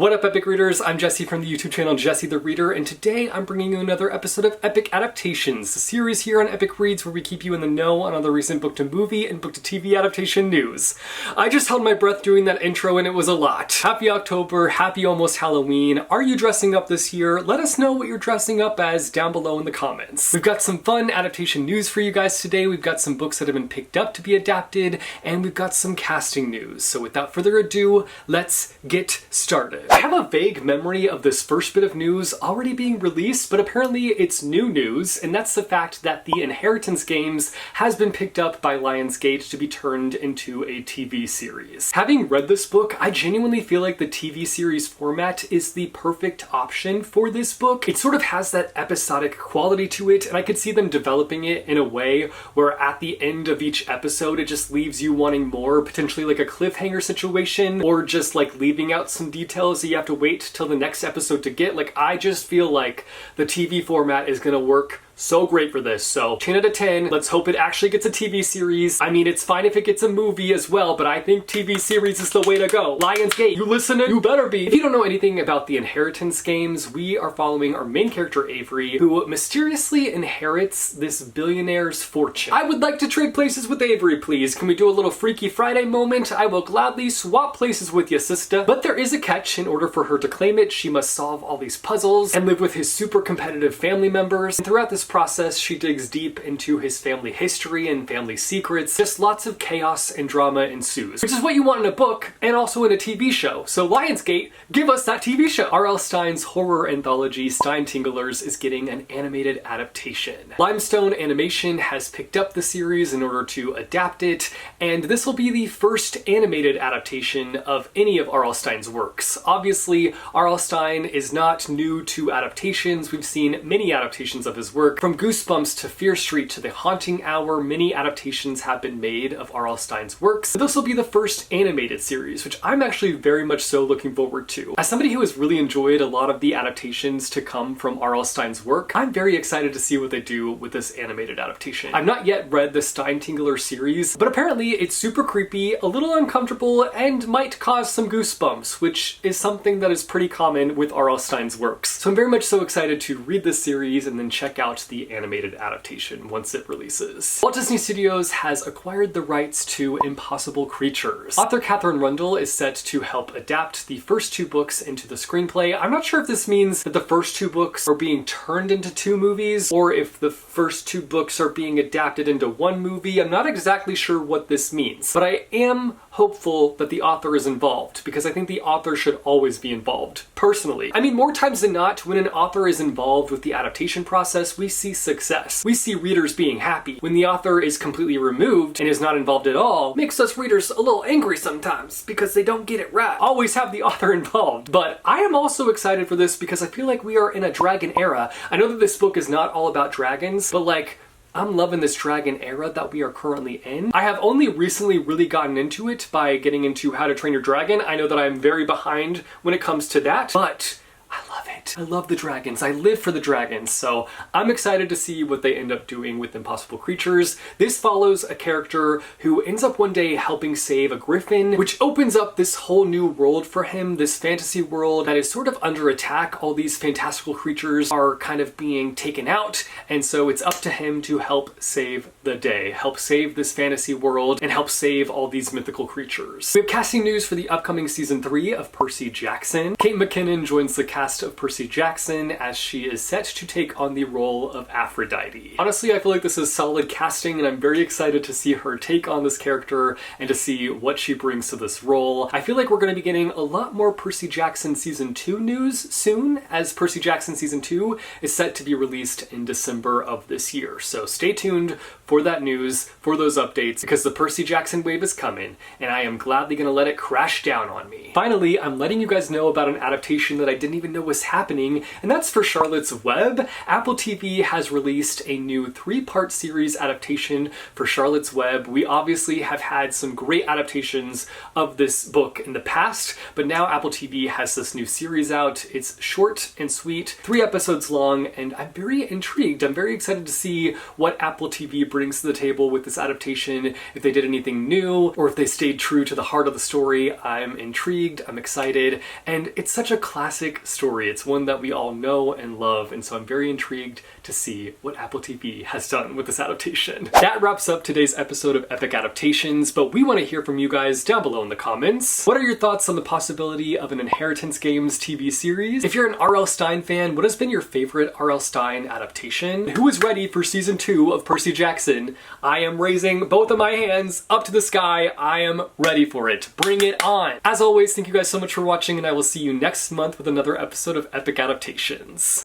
What up, Epic Readers? I'm Jesse from the YouTube channel Jesse the Reader, and today I'm bringing you another episode of Epic Adaptations, the series here on Epic Reads where we keep you in the know on all the recent book-to-movie and book-to-TV adaptation news. I just held my breath doing that intro and it was a lot. Happy October, happy almost Halloween. Are you dressing up this year? Let us know what you're dressing up as down below in the comments. We've got some fun adaptation news for you guys today. We've got some books that have been picked up to be adapted, and we've got some casting news. So without further ado, let's get started. I have a vague memory of this first bit of news already being released, but apparently it's new news, and that's the fact that the Inheritance games has been picked up by Lionsgate to be turned into a TV series. Having read this book, I genuinely feel like the TV series format is the perfect option for this book. It sort of has that episodic quality to it, and I could see them developing it in a way where at the end of each episode it just leaves you wanting more, potentially like a cliffhanger situation, or just like leaving out some details that you have to wait till the next episode to get. Like, I just feel like the TV format is gonna work so great for this. So 10 out of 10, let's hope it actually gets a TV series. I mean, it's fine if it gets a movie as well, but I think TV series is the way to go. Lionsgate, you listening? You better be. If you don't know anything about the Inheritance games, we are following our main character Avery, who mysteriously inherits this billionaire's fortune. I would like to trade places with Avery, please. Can we do a little Freaky Friday moment? I will gladly swap places with you, sister. But there is a catch. In order for her to claim it, she must solve all these puzzles and live with his super competitive family members. And throughout this process, she digs deep into his family history and family secrets. Just lots of chaos and drama ensues, which is what you want in a book and also in a TV show. So Lionsgate, give us that TV show. R.L. Stine's horror anthology Stinetinglers is getting an animated adaptation. Limestone Animation has picked up the series in order to adapt it, and this will be the first animated adaptation of any of R.L. Stine's works. Obviously, R.L. Stine is not new to adaptations. We've seen many adaptations of his work. From Goosebumps to Fear Street to The Haunting Hour, many adaptations have been made of R.L. Stine's works. This will be the first animated series, which I'm actually very much so looking forward to. As somebody who has really enjoyed a lot of the adaptations to come from R.L. Stine's work, I'm very excited to see what they do with this animated adaptation. I've not yet read the Stinetinglers series, but apparently it's super creepy, a little uncomfortable, and might cause some goosebumps, which is something that is pretty common with R.L. Stine's works. So I'm very much so excited to read this series and then check out the animated adaptation once it releases. Walt Disney Studios has acquired the rights to Impossible Creatures. Author Katherine Rundell is set to help adapt the first two books into the screenplay. I'm not sure if this means that the first two books are being turned into two movies, or if the first two books are being adapted into one movie. I'm not exactly sure what this means, but I am hopeful that the author is involved, because I think the author should always be involved, personally. I mean, more times than not, when an author is involved with the adaptation process, we see success. We see readers being happy. When the author is completely removed and is not involved at all, makes us readers a little angry sometimes because they don't get it right. Always have the author involved. But I am also excited for this because I feel like we are in a dragon era. I know that this book is not all about dragons, but like, I'm loving this dragon era that we are currently in. I have only recently really gotten into it by getting into How to Train Your Dragon. I know that I'm very behind when it comes to that, but I love it. I love the dragons. I live for the dragons. So I'm excited to see what they end up doing with Impossible Creatures. This follows a character who ends up one day helping save a griffin, which opens up this whole new world for him, this fantasy world that is sort of under attack. All these fantastical creatures are kind of being taken out, and so it's up to him to help save the day, help save this fantasy world, and help save all these mythical creatures. We have casting news for the upcoming season 3 of Percy Jackson. Kate McKinnon joins the cast of Percy Jackson as she is set to take on the role of Aphrodite. Honestly, I feel like this is solid casting, and I'm very excited to see her take on this character and to see what she brings to this role. I feel like we're going to be getting a lot more Percy Jackson season 2 news soon, as Percy Jackson season 2 is set to be released in December of this year. So stay tuned for that news, for those updates, because the Percy Jackson wave is coming, and I am gladly going to let it crash down on me. Finally, I'm letting you guys know about an adaptation that I didn't even know was happening, and that's for Charlotte's Web. Apple TV has released a new 3-part series adaptation for Charlotte's Web. We obviously have had some great adaptations of this book in the past, but now Apple TV has this new series out. It's short and sweet, 3 episodes long, and I'm very intrigued. I'm very excited to see what Apple TV brings brings to the table with this adaptation, if they did anything new, or if they stayed true to the heart of the story. I'm intrigued, I'm excited, and it's such a classic story. It's one that we all know and love, and so I'm very intrigued to see what Apple TV has done with this adaptation. That wraps up today's episode of Epic Adaptations, but we want to hear from you guys down below in the comments. What are your thoughts on the possibility of an Inheritance Games TV series? If you're an R.L. Stine fan, what has been your favorite R.L. Stine adaptation? Who is ready for season 2 of Percy Jackson? I am raising both of my hands up to the sky. I am ready for it. Bring it on. As always, thank you guys so much for watching, and I will see you next month with another episode of Epic Adaptations.